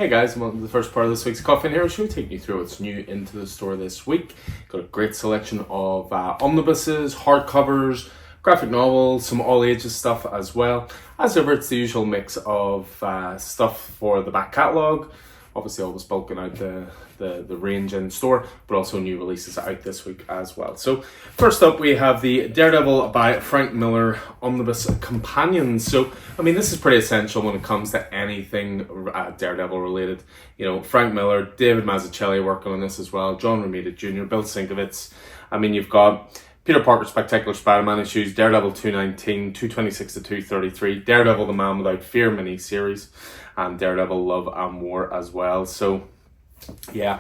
Hey guys, and welcome to the first part of this week's Coffee and Hero Show, taking you through what's new into the store this week. Got a great selection of omnibuses, hardcovers, graphic novels, some all ages stuff as well. As ever, it's the usual mix of stuff for the back catalogue. Obviously, always bulking out the range in store, but also new releases out this week as well. So, first up, we have the Daredevil by Frank Miller Omnibus Companion. So, I mean, this is pretty essential when it comes to anything Daredevil related. You know, Frank Miller, David Mazzucchelli working on this as well, John Romita Jr., Bill Sienkiewicz. I mean, you've got Peter Parker Spectacular Spider-Man issues, Daredevil 219, 226 to 233, Daredevil the Man Without Fear mini-series, and Daredevil Love and War as well. So, yeah,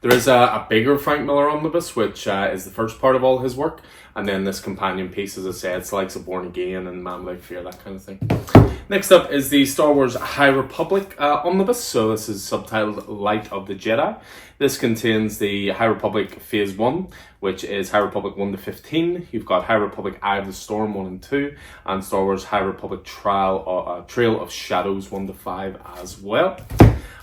there is a bigger Frank Miller omnibus, which is the first part of all his work, and then this companion piece, as I said, it's like Born Again and Man Without Fear, that kind of thing. Next up is the Star Wars High Republic omnibus. So this is subtitled Light of the Jedi. This contains the High Republic Phase 1, which is High Republic 1 to 15. You've got High Republic Eye of the Storm 1 and 2, and Star Wars High Republic Trail of Shadows 1 to 5 as well.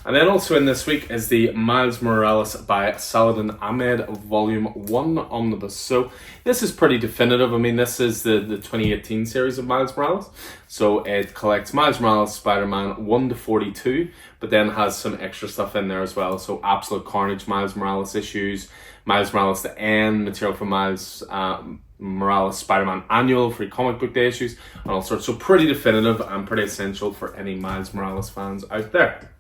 And then also in this week is the Miles Morales by Saladin Ahmed Volume 1 Omnibus. So this is pretty definitive. I mean, this is the 2018 series of Miles Morales. So it collects Miles Morales Spider-Man 1 to 42, but then has some extra stuff in there as well. So Absolute Carnage Miles Morales issues, Miles Morales The End, material for Miles Morales Spider-Man Annual, free comic book day issues, and all sorts. So pretty definitive and pretty essential for any Miles Morales fans out there.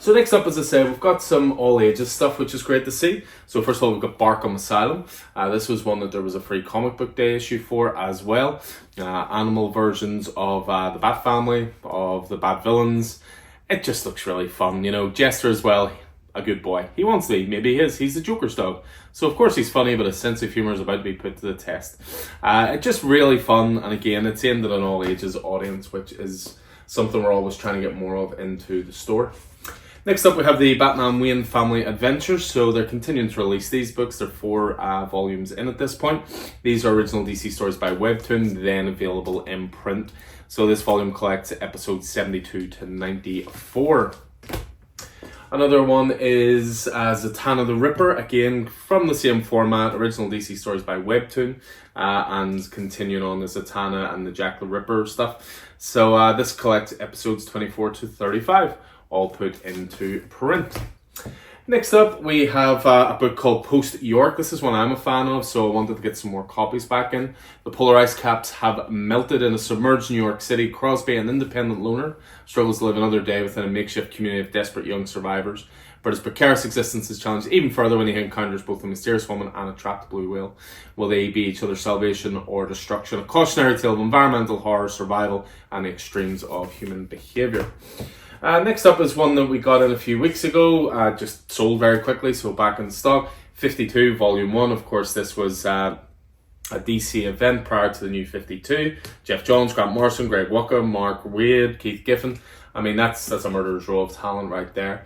So next up, as I said, we've got some all ages stuff, which is great to see. So first of all, we've got Arkham Asylum. This was one that there was a free comic book day issue for as well. Animal versions of the Bat Family, of the Bat Villains. It just looks really fun. You know, Jester as well, a good boy. He wants to be, maybe he is. He's the Joker's dog. So of course he's funny, but his sense of humour is about to be put to the test. It's just really fun, and again, it's aimed at an all ages audience, which is something we're always trying to get more of into the store. Next up, we have the Batman Wayne Family Adventures. So they're continuing to release these books. There are 4 volumes in at this point. These are original DC stories by Webtoon, then available in print. So this volume collects episodes 72 to 94. Another one is Zatanna the Ripper, again from the same format, original DC stories by Webtoon, and continuing on the Zatanna and the Jack the Ripper stuff. So this collects episodes 24 to 35. All put into print. Next up, we have a book called Post York. This is one I'm a fan of, so I wanted to get some more copies back in. The polar ice caps have melted in a submerged New York City. Crosby, an independent loner, struggles to live another day within a makeshift community of desperate young survivors. But his precarious existence is challenged even further when he encounters both a mysterious woman and a trapped blue whale. Will they be each other's salvation or destruction? A cautionary tale of environmental horror, survival, and the extremes of human behaviour. Next up is one that we got in a few weeks ago, just sold very quickly, so back in stock. 52, Volume 1. Of course, this was a DC event prior to the new 52. Jeff Johns, Grant Morrison, Greg Rucka, Mark Waid, Keith Giffen. I mean, that's a murderer's row of talent right there.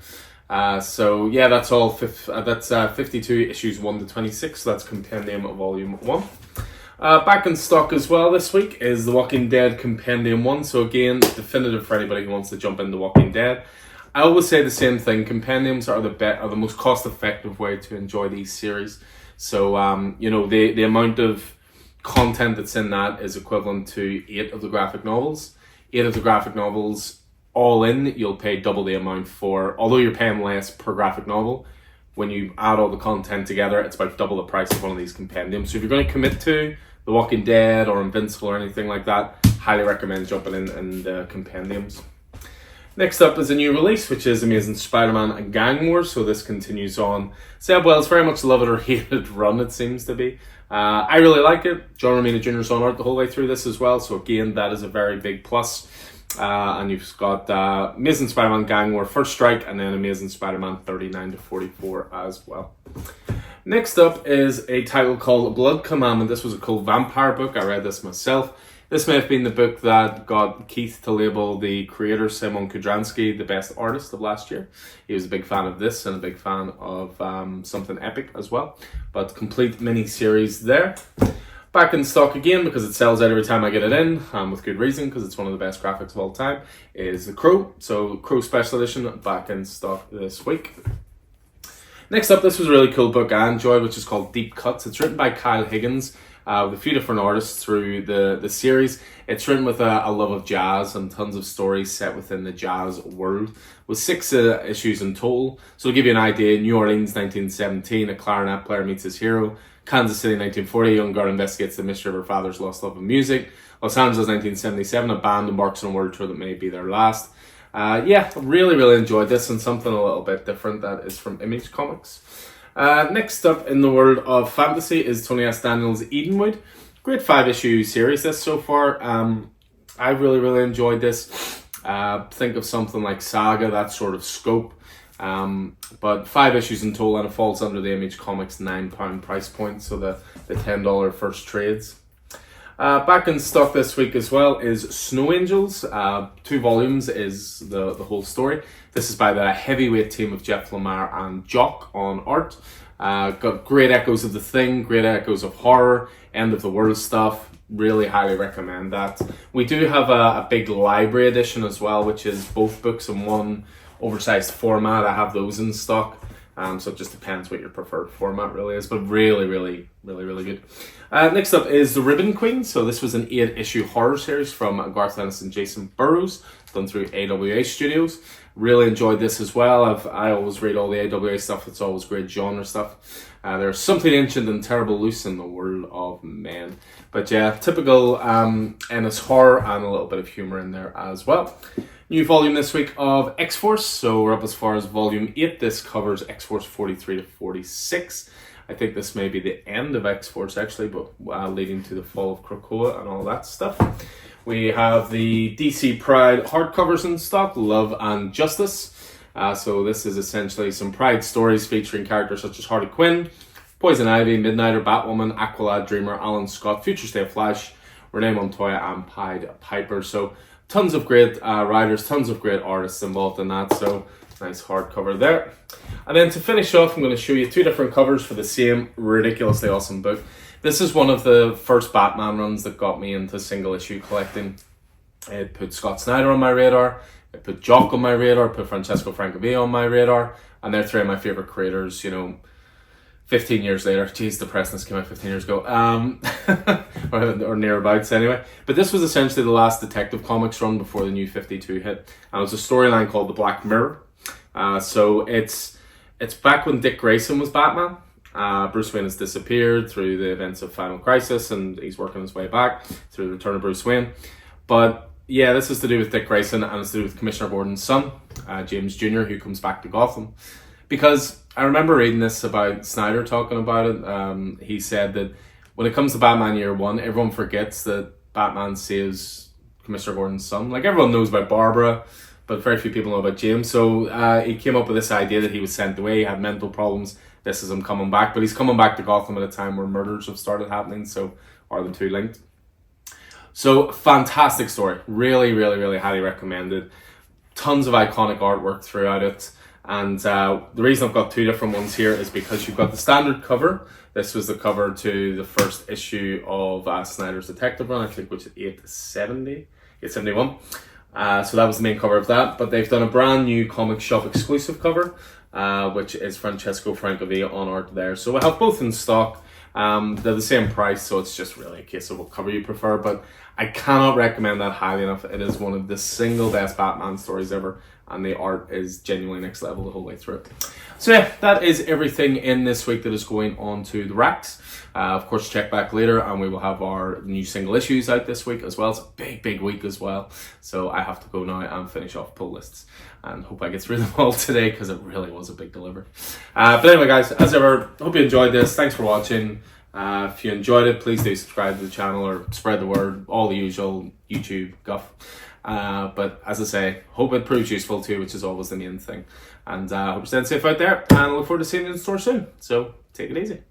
So yeah, that's all. That's 52 issues 1 to 26. So that's Compendium of Volume 1. Back in stock as well this week is The Walking Dead Compendium 1. So again, definitive for anybody who wants to jump into Walking Dead. I always say the same thing. Compendiums are the most cost-effective way to enjoy these series. So, you know, the amount of content that's in that is equivalent to 8 of the graphic novels. 8 of the graphic novels, all in, you'll pay double the amount for, although you're paying less per graphic novel. When you add all the content together, it's about double the price of one of these compendiums. So if you're going to commit to The Walking Dead or Invincible or anything like that, highly recommend jumping in the compendiums. Next up is a new release, which is Amazing Spider-Man and Gang Wars. So this continues on Zeb Wells' very much love it or hate it run, it seems to be. I really like it. John Romita Jr. is on art the whole way through this as well. So again, that is a very big plus. And you've got Amazing Spider-Man Gang War First Strike, and then Amazing Spider-Man 39 to 44 as well. Next up is a title called Blood Commandment. This was a cool vampire book. I read this myself. This may have been the book that got Keith to label the creator, Simon Kudransky, the best artist of last year. He was a big fan of this and a big fan of Something Epic as well. But complete mini-series there. Back in stock again, because it sells out every time I get it in, with good reason, because it's one of the best graphics of all time, is the Crow. So Crow Special Edition, back in stock this week. Next up, this was a really cool book I enjoyed, which is called Deep Cuts. It's written by Kyle Higgins, with a few different artists through the series. It's written with a love of jazz and tons of stories set within the jazz world, with 6 issues in total. So to give you an idea, New Orleans 1917, a clarinet player meets his hero. Kansas City 1940, a young girl investigates the mystery of her father's lost love of music. Los Angeles 1977, a band embarks on a world tour that may be their last. Yeah, really enjoyed this, and something a little bit different that is from Image Comics. Next up in the world of fantasy is Tony S. Daniels' Edenwood. Great 5-issue series this so far. I really enjoyed this. Think of something like Saga, that sort of scope. But 5 issues in total, and it falls under the Image Comics £9 price point, so the $10 first trades. Back in stock this week as well is Snow Angels. 2 volumes is the whole story. This is by the heavyweight team of Jeff Lemire and Jock on art. Got great echoes of The Thing, great echoes of horror, end of the world stuff. Really highly recommend that. We do have a big library edition as well, which is both books in one oversized format. I have those in stock. So it just depends what your preferred format really is, but really good. Next up is The Ribbon Queen. So this was an 8-issue horror series from Garth Ennis and Jason Burrows, done through AWA Studios. Really enjoyed this as well. I always read all the AWA stuff. It's always great genre stuff. There's something ancient and terrible loose in the world of men. But yeah, typical Ennis horror and a little bit of humor in there as well. New volume this week of X-Force, so we're up as far as volume 8. This covers X-Force 43 to 46. I think this may be the end of X-Force actually, but leading to the fall of Krakoa and all that stuff. We have the DC Pride hardcovers in stock, Love and Justice. So this is essentially some Pride stories featuring characters such as Harley Quinn, Poison Ivy, Midnighter, Batwoman, Aqualad, Dreamer, Alan Scott, Future State Flash, Renee Montoya and Pied Piper. So tons of great writers, tons of great artists involved in that, so nice hardcover there. And then to finish off, I'm going to show you 2 different covers for the same ridiculously awesome book. This is one of the first Batman runs that got me into single issue collecting. It put Scott Snyder on my radar, it put Jock on my radar, it put Francesco Francavilla on my radar, and they're 3 of my favourite creators, you know, 15 years later. Jeez, depressing, this came out 15 years ago. Or nearabouts anyway. But this was essentially the last Detective Comics run before the new 52 hit. And it was a storyline called The Black Mirror. So it's back when Dick Grayson was Batman. Bruce Wayne has disappeared through the events of Final Crisis, and he's working his way back through the return of Bruce Wayne. But yeah, this is to do with Dick Grayson, and it's to do with Commissioner Gordon's son, James Jr., who comes back to Gotham. Because I remember reading this about Snyder talking about it. He said that when it comes to Batman Year One, everyone forgets that Batman saves Commissioner Gordon's son. Like, everyone knows about Barbara, but very few people know about James. So he came up with this idea that he was sent away, he had mental problems. This is him coming back, but he's coming back to Gotham at a time where murders have started happening. So are the 2 linked? So fantastic story. Really highly recommended. Tons of iconic artwork throughout it. And the reason I've got 2 different ones here is because you've got the standard cover. This was the cover to the first issue of Snyder's Detective Run, I think, which is 871. So that was the main cover of that. But they've done a brand new comic shop exclusive cover, which is Francesco Francavilla on art there. So we have both in stock. They're the same price, so it's just really a case of what cover you prefer. But I cannot recommend that highly enough. It is one of the single best Batman stories ever, and the art is genuinely next level the whole way through. So yeah, that is everything in this week that is going on to the racks. Of course, check back later, and we will have our new single issues out this week as well. It's a big week as well, so I have to go now and finish off pull lists, and hope I get through them all today, because it really was a big delivery. But anyway, guys, as ever, hope you enjoyed this. Thanks for watching. If you enjoyed it, please do subscribe to the channel or spread the word, all the usual YouTube guff. But as I say, hope it proves useful too, which is always the main thing. And hope you're staying safe out there, and I look forward to seeing you in the store soon. So take it easy.